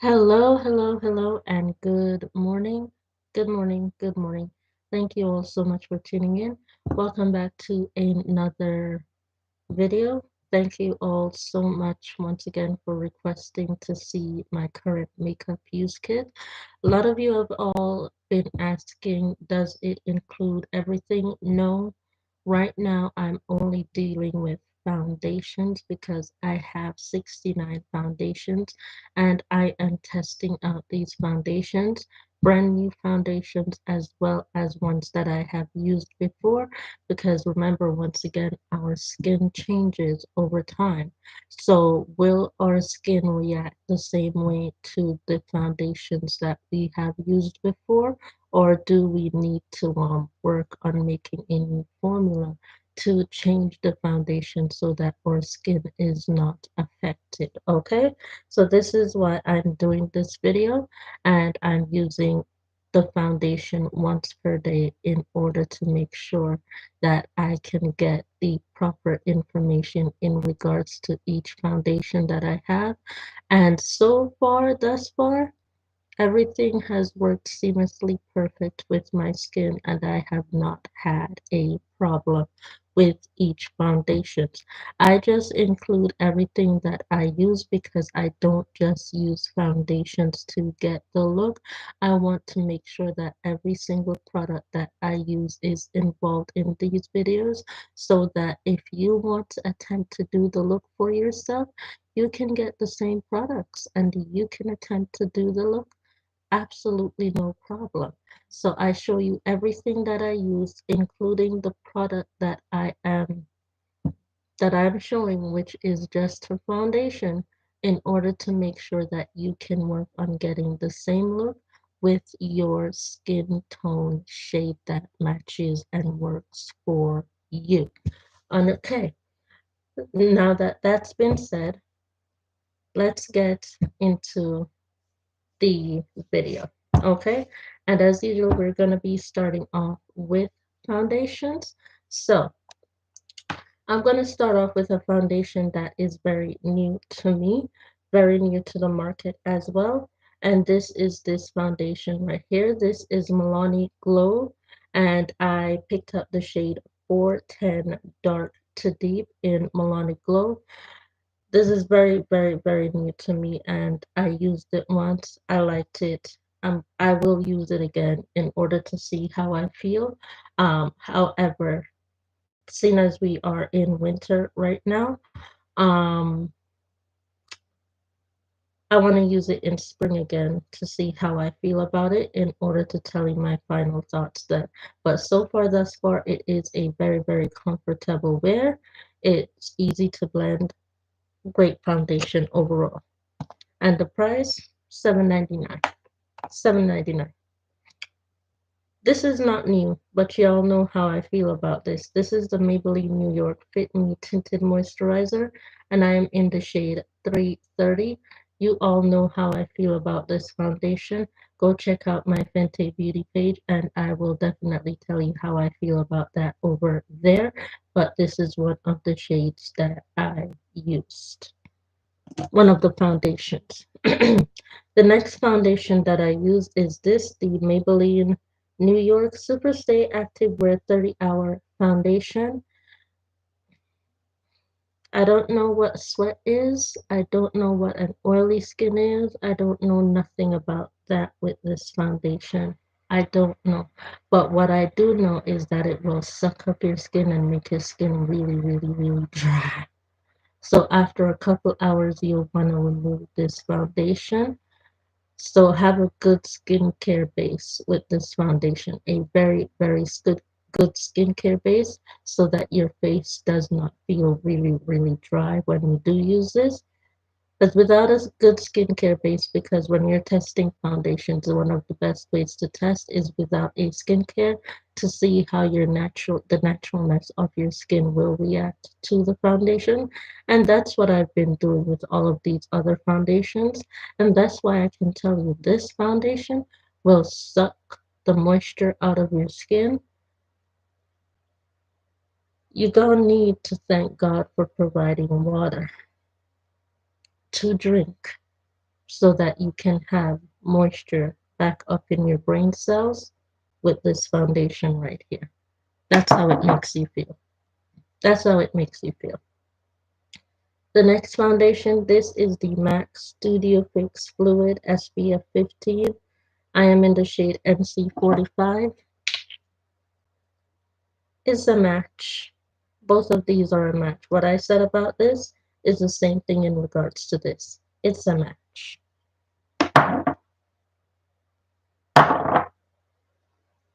Hello, hello, hello, and good morning. Good morning, good morning. Thank you all so much for tuning in. Welcome back to another video. Thank you all so much once again for requesting to see my current makeup use kit. A lot of you have all been asking, does it include everything? No. Right now, I'm only dealing with foundations because I have 69 foundations and I am testing out these foundations, brand new foundations, as well as ones that I have used before. Because remember, once again, our skin changes over time. So, will our skin react the same way to the foundations that we have used before? Or do we need to work on making a new formula to change the foundation so that our skin is not affected? Okay, so this is why I'm doing this video, and I'm using the foundation once per day in order to make sure that I can get the proper information in regards to each foundation that I have. And so far, thus far, everything has worked seamlessly perfect with my skin, and I have not had a problem with each foundation. I just include everything that I use because I don't just use foundations to get the look. I want to make sure that every single product that I use is involved in these videos so that if you want to attempt to do the look for yourself, you can get the same products and you can attempt to do the look absolutely no problem. So I show you everything that I use, including the product that I'm showing, which is just a foundation, in order to make sure that you can work on getting the same look with your skin tone shade that matches and works for you. And okay, now that that's been said, let's get into the video. Okay, and as usual, we're going to be starting off with foundations. So I'm going to start off with a foundation that is very new to me, very new to the market as well. And this is this foundation right here. This is Milani Glow, and I picked up the shade 410 Dark to Deep in Milani Glow. This is very, very, very new to me, and I used it once. I liked it. I will use it again in order to see how I feel. However, seeing as we are in winter right now, I want to use it in spring again to see how I feel about it in order to tell you my final thoughts there. But so far, thus far, it is a very, very comfortable wear. It's easy to blend, great foundation overall. And the price, $7.99. $7.99. This is not new, but y'all know how I feel about this. This is the Maybelline New York Fit Me Tinted Moisturizer, and I am in the shade 330. You all know how I feel about this foundation. Go check out my Fenty Beauty page, and I will definitely tell you how I feel about that over there. But this is one of the shades that I used. One of the foundations. The next foundation that I use is this, the Maybelline New York Superstay Active Wear 30 Hour Foundation. I don't know what sweat is. I don't know what an oily skin is. I don't know nothing about that with this foundation. I don't know. But what I do know is that it will suck up your skin and make your skin really, really, really dry. So after a couple hours, you'll want to remove this foundation. So have a good skincare base with this foundation, a very, very good skincare base so that your face does not feel really, really dry when you do use this. But without a good skincare base, because when you're testing foundations, one of the best ways to test is without a skincare to see how the naturalness of your skin will react to the foundation. And that's what I've been doing with all of these other foundations. And that's why I can tell you this foundation will suck the moisture out of your skin. You don't need to thank God for providing water to drink. so that you can have moisture back up in your brain cells with this foundation right here. That's how it makes you feel. That's how it makes you feel. The next foundation, this is the MAC Studio Fix Fluid SPF 15. I am in the shade NC45. It's a match. Both of these are a match. What I said about this is the same thing in regards to this. It's a match.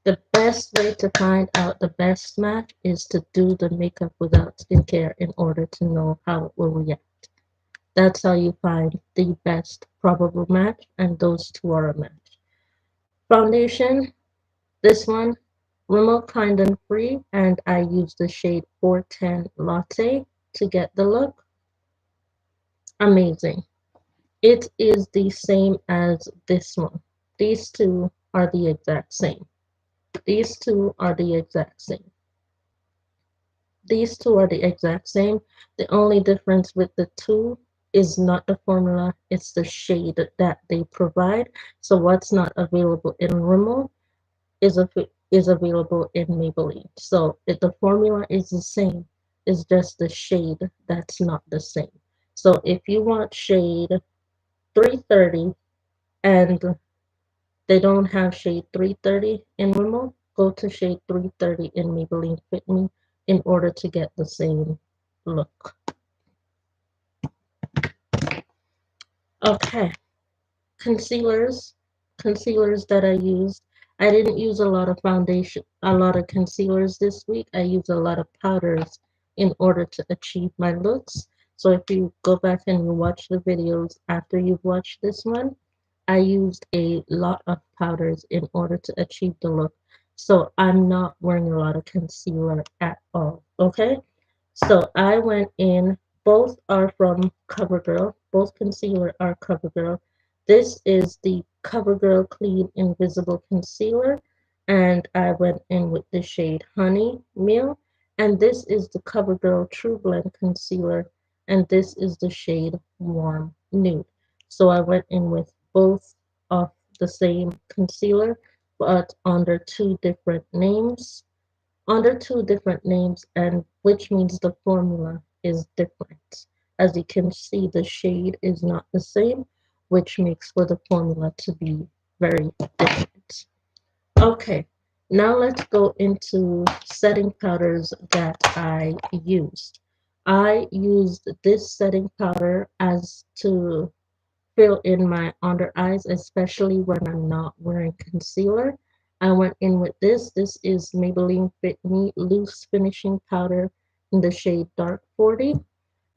The best way to find out the best match is to do the makeup without skincare in order to know how it will react. That's how you find the best probable match, and those two are a match. Foundation, this one, remote kindling free, and I use the shade 410 Latte to get the look. Amazing. It is the same as this one. These two are the exact same. These two are the exact same. These two are the exact same. The only difference with the two is not the formula, it's the shade that they provide. So what's not available in Rimmel is available in Maybelline. So if the formula is the same, it's just the shade that's not the same. So if you want shade 330 and they don't have shade 330 in Rimmel, go to shade 330 in Maybelline Fit Me in order to get the same look. Okay, concealers, concealers that I used. I didn't use a lot of foundation, a lot of concealers this week. I used a lot of powders in order to achieve my looks. So if you go back and you watch the videos after you've watched this one, I used a lot of powders in order to achieve the look. So I'm not wearing a lot of concealer at all, okay? So I went in, both are from CoverGirl, both concealer are CoverGirl. This is the CoverGirl Clean Invisible Concealer, and I went in with the shade Honey Meal, and this is the CoverGirl True Blend Concealer, and this is the shade Warm Nude. So I went in with both of the same concealer, but under two different names, and which means the formula is different. As you can see, the shade is not the same, which makes for the formula to be very different. Okay, now let's go into setting powders that I used. I used this setting powder as to fill in my under eyes, especially when I'm not wearing concealer. I went in with this. This is Maybelline Fit Me Loose Finishing Powder in the shade Dark 40.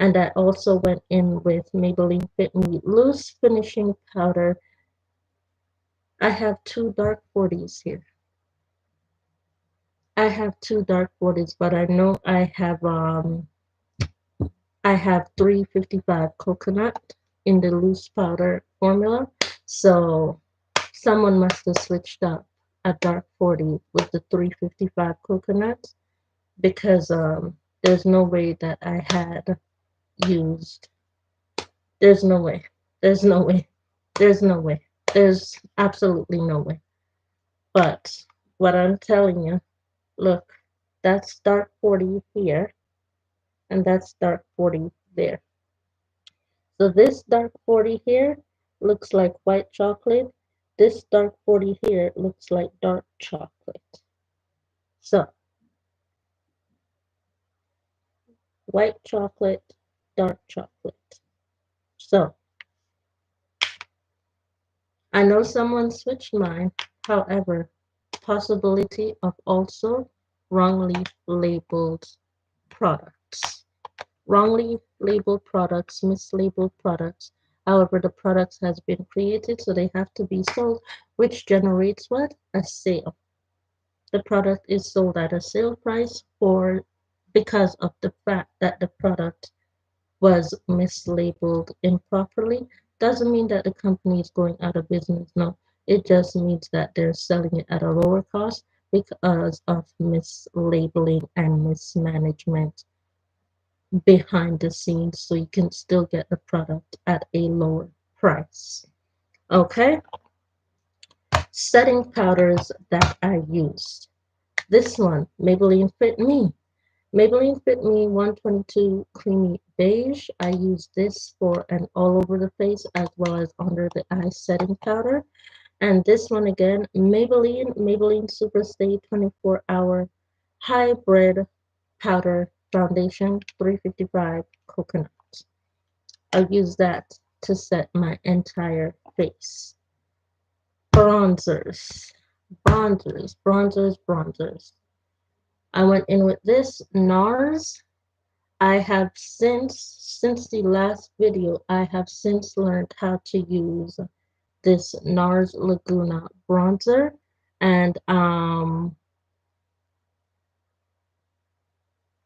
And I also went in with Maybelline Fit Me Loose Finishing Powder. I have two dark 40s here. I have two dark 40s, but I know I have 355 coconut in the loose powder formula. So someone must have switched up a dark 40 with the 355 coconut, because there's no way that I had used. There's no way. There's no way. There's no way. There's absolutely no way. But what I'm telling you, look, that's dark 40 here, and that's dark 40 there. So this dark 40 here looks like white chocolate. This dark 40 here looks like dark chocolate. So white chocolate, dark chocolate. So I know someone switched mine. However, possibility of also wrongly labeled products. Wrongly labeled products, mislabeled products. However, the products has been created, so they have to be sold, which generates what? A sale. The product is sold at a sale price, or because of the fact that the product was mislabeled improperly. Doesn't mean that the company is going out of business. No, it just means that they're selling it at a lower cost because of mislabeling and mismanagement behind the scenes, so you can still get the product at a lower price. Okay, setting powders that I used. This one, Maybelline Fit Me. Maybelline Fit Me 122 Creamy Beige. I use this for an all over the face as well as under the eye setting powder. And this one again, Maybelline Superstay 24-hour Hybrid Powder Foundation 355 Coconut. I'll use that to set my entire face. Bronzers, bronzers. I went in with this NARS. I have since the last video, I have since learned how to use this NARS Laguna bronzer, and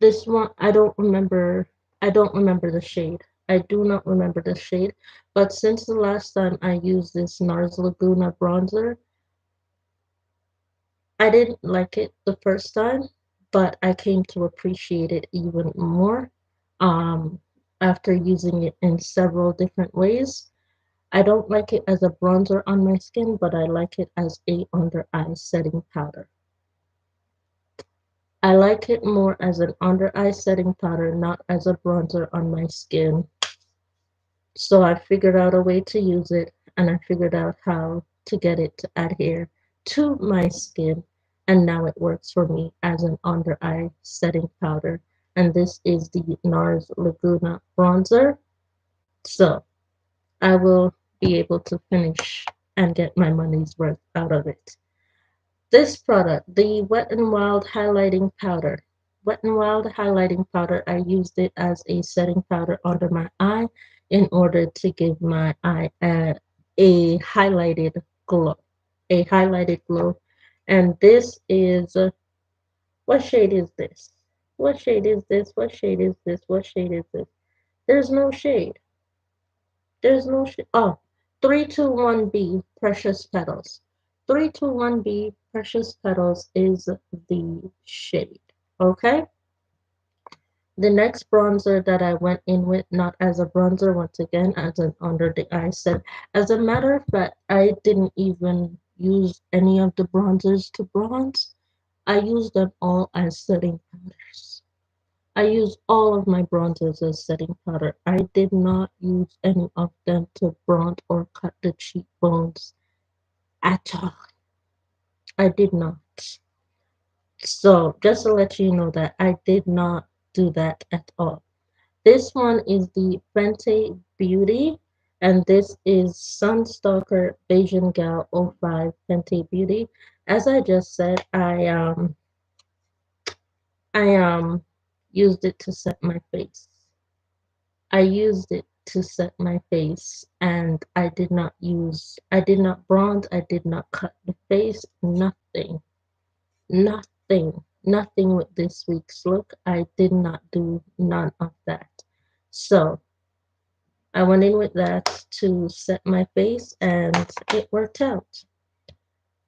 this one I don't remember the shade. I do not remember the shade, but since the last time I used this NARS Laguna bronzer, I didn't like it the first time, but I came to appreciate it even more um, after using it in several different ways. I don't like it as a bronzer on my skin, but I like it as a under eye setting powder. I like it more as an under eye setting powder, not as a bronzer on my skin. So I figured out a way to use it, and I figured out how to get it to adhere to my skin, and now it works for me as an under eye setting powder. And this is the NARS Laguna bronzer. So I will be able to finish and get my money's worth out of it. This product, the Wet n Wild highlighting powder. Wet n Wild highlighting powder, I used it as a setting powder under my eye in order to give my eye a highlighted glow. A highlighted glow. And this is, what shade is this? What shade is this? What shade is this? What shade is this? There's no shade. There's no shade. Oh, 321B Precious Petals. 321B Precious Petals is the shade. Okay? The next bronzer that I went in with, not as a bronzer, once again, as an under the eye set. As a matter of fact, I didn't even use any of the bronzers to bronze. I used them all as setting powders. I use all of my bronzers as setting powder. I did not use any of them to bronze or cut the cheekbones at all. I did not. So just to let you know that I did not do that at all. This one is the Fenty Beauty, and this is Sunstalker Beijing Gal '05 Fenty Beauty. As I just said, I used it to set my face. I used it to set my face, and I did not bronze, I did not cut the face, nothing, nothing with this week's look. I did not do none of that. So I went in with that to set my face, and it worked out.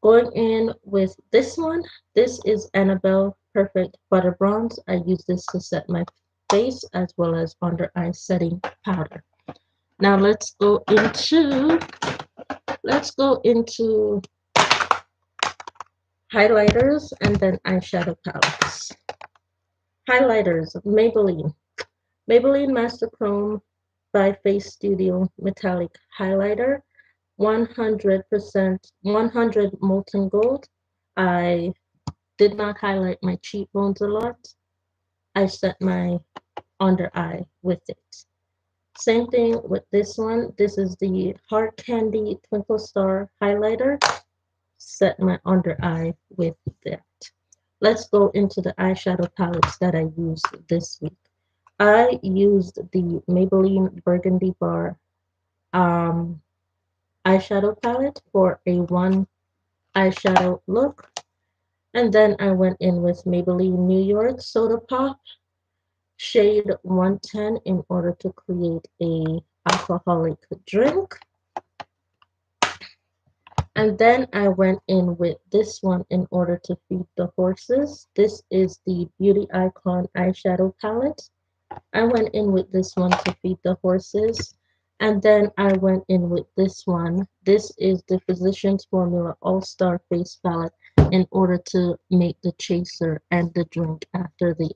Going in with this one, this is Annabelle Perfect Butter Bronze. I use this to set my face as well as under eye setting powder. Now let's go into highlighters and then eyeshadow palettes. Highlighters, Maybelline Master Chrome by Face Studio Metallic Highlighter, 100% 100 molten gold. I did not highlight my cheekbones a lot. I set my under eye with it. Same thing with this one. This is the Heart Candy Twinkle Star Highlighter. Set my under eye with that. Let's go into the eyeshadow palettes that I used this week. I used the Maybelline Burgundy Bar eyeshadow palette for a one eyeshadow look. And then I went in with Maybelline New York Soda Pop shade 110 in order to create a alcoholic drink. And then I went in with this one in order to feed the horses. This is the Beauty Icon eyeshadow palette. I went in with this one to feed the horses. And then I went in with this one. This is the Physicians Formula All-Star Face Palette in order to make the chaser and the drink after the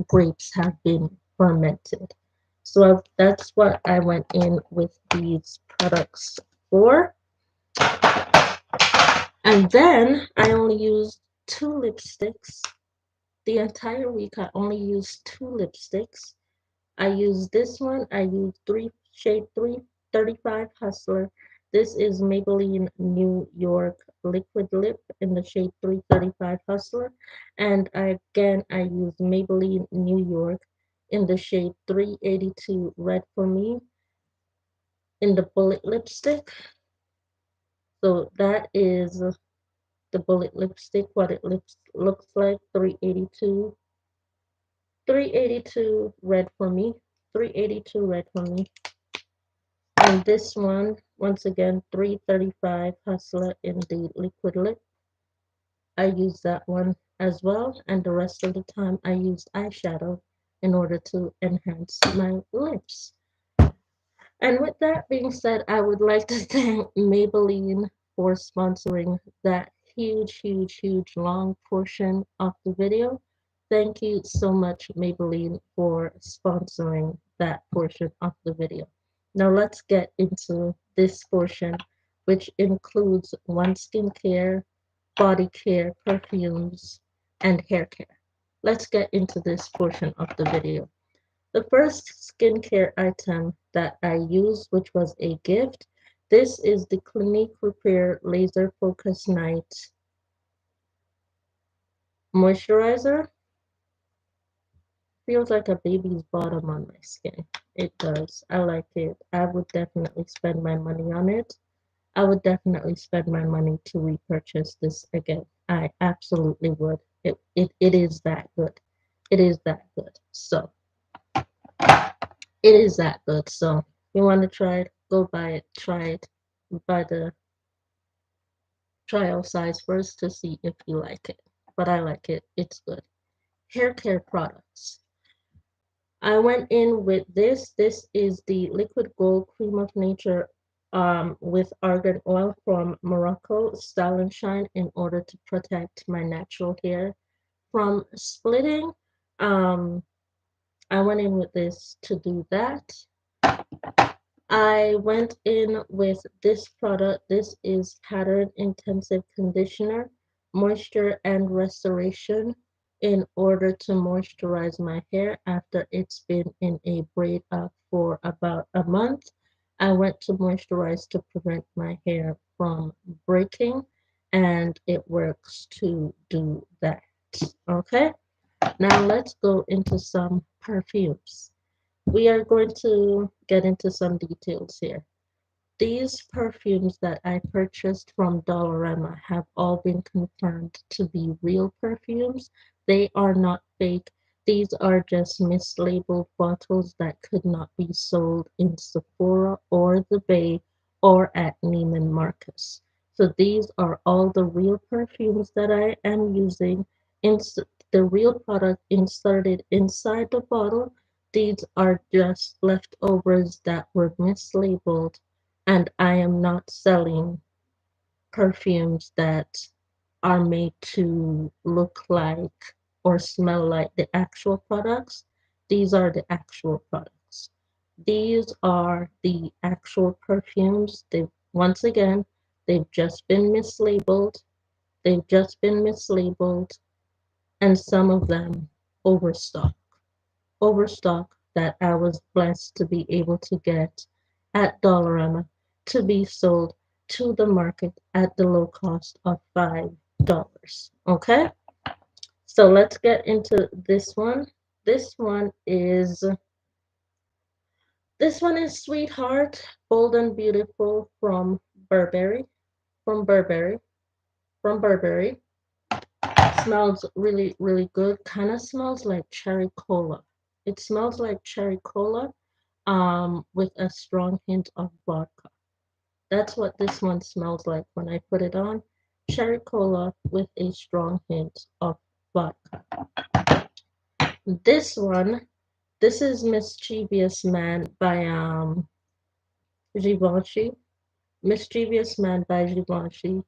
grapes have been fermented. So that's what I went in with these products for. And then I only used two lipsticks. The entire week I only used two lipsticks. I used this one. I used shade 335 Hustler. This is Maybelline New York Liquid Lip in the shade 335 Hustler. And I used Maybelline New York in the shade 382 Red for Me in the bullet lipstick. So that is the bullet lipstick, what it looks like, 382 red for me, 382 red for me. And this one, once again, 335 Hustler in the liquid lip. I use that one as well, and the rest of the time I used eyeshadow in order to enhance my lips. And with that being said, I would like to thank Maybelline for sponsoring that huge long portion of the video. Thank you so much, Maybelline, for sponsoring that portion of the video. Now let's get into this portion, which includes one skincare, body care, perfumes, and hair care. Let's get into this portion of the video. The first skincare item that I used, which was a gift, this is the Clinique Repair Laser Focus Night Moisturizer. Feels like a baby's bottom on my skin. It does. I like it. I would definitely spend my money on it. I would definitely spend my money to repurchase this again. I absolutely would. It is that good. It is that good. So it is that good. So you want to try it, go buy it, try it, buy the trial size first to see if you like it. But I like it. It's good. Hair care products. I went in with this. This is the Liquid Gold Cream of Nature with argan oil from Morocco Style and Shine in order to protect my natural hair from splitting. Um, I went in with this to do that. I went in with this product. This is Pattern Intensive Conditioner, Moisture and Restoration in order to moisturize my hair after it's been in a braid up for about a month. I went to moisturize to prevent my hair from breaking, and it works to do that. Okay, now let's go into some perfumes. We are going to get into some details here. These perfumes that I purchased from Dollarama have all been confirmed to be real perfumes. They are not fake. These are just mislabeled bottles that could not be sold in Sephora or the Bay or at Neiman Marcus. So these are all the real perfumes that I am using. The real product inserted inside the bottle. These are just leftovers that were mislabeled, and I am not selling perfumes that are made to look like or smell like the actual products. These are the actual products. These are the actual perfumes. Once again, they've just been mislabeled. They've just been mislabeled, and some of them overstocked. Overstock that I was blessed to be able to get at Dollarama to be sold to the market at the low cost of $5. Okay, so let's get into this one. This one is this one is Sweetheart, Bold and Beautiful from Burberry. From Burberry. From Burberry. Smells really good. Kind of smells like cherry cola. It smells like cherry cola with a strong hint of vodka. That's what this one smells like when I put it on. Cherry cola with a strong hint of vodka. This one, this is Mischievous Man by Givenchy. Mischievous Man by Givenchy.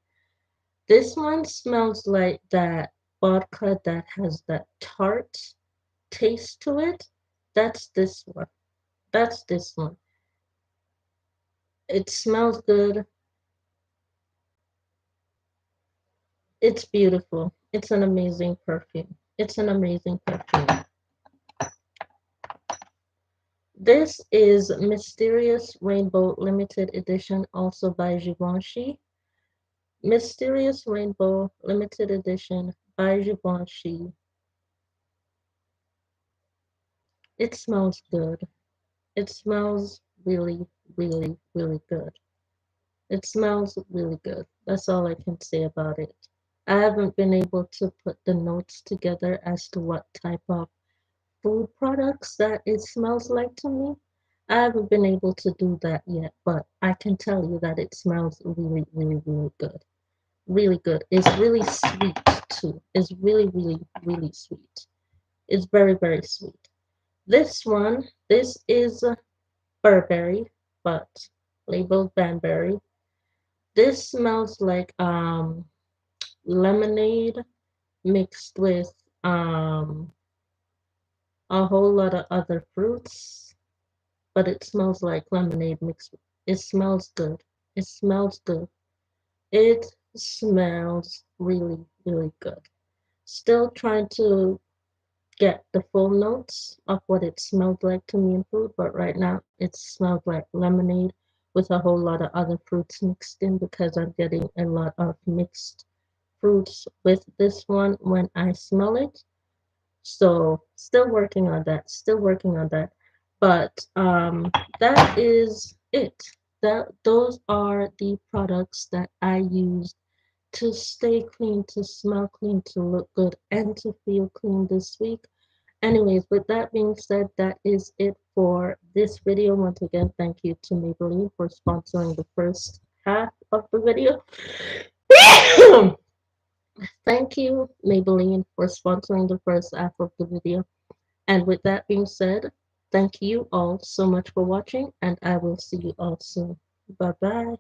This one smells like that vodka that has that tart taste to it. That's this one. That's this one. It smells good. It's beautiful. It's an amazing perfume. It's an amazing perfume. This is Mysterious Rainbow Limited Edition, also by Givenchy. Mysterious Rainbow Limited Edition by Givenchy. It smells good. It smells really, really, really good. It smells really good. That's all I can say about it. I haven't been able to put the notes together as to what type of food products that it smells like to me. I haven't been able to do that yet, but I can tell you that it smells really, really, really good. Really good. It's really sweet too. It's really, really, really sweet. It's very, very sweet. This one, this is Burberry, but labeled Banberry. This smells like lemonade mixed with a whole lot of other fruits, but it smells like lemonade mixed. It smells good. It smells good. It smells really, really good. Still trying to get the full notes of what it smelled like to me in food, but right now it smells like lemonade with a whole lot of other fruits mixed in because I'm getting a lot of mixed fruits with this one when I smell it. So still working on that, still working on that. But that is it. That those are the products that I use to stay clean, to smell clean, to look good, and to feel clean this week. Anyways, with that being said, that is it for this video. Once again, thank you to Maybelline for sponsoring the first half of the video. Thank you, Maybelline, for sponsoring the first half of the video. And with that being said, thank you all so much for watching, and I will see you all soon. Bye bye.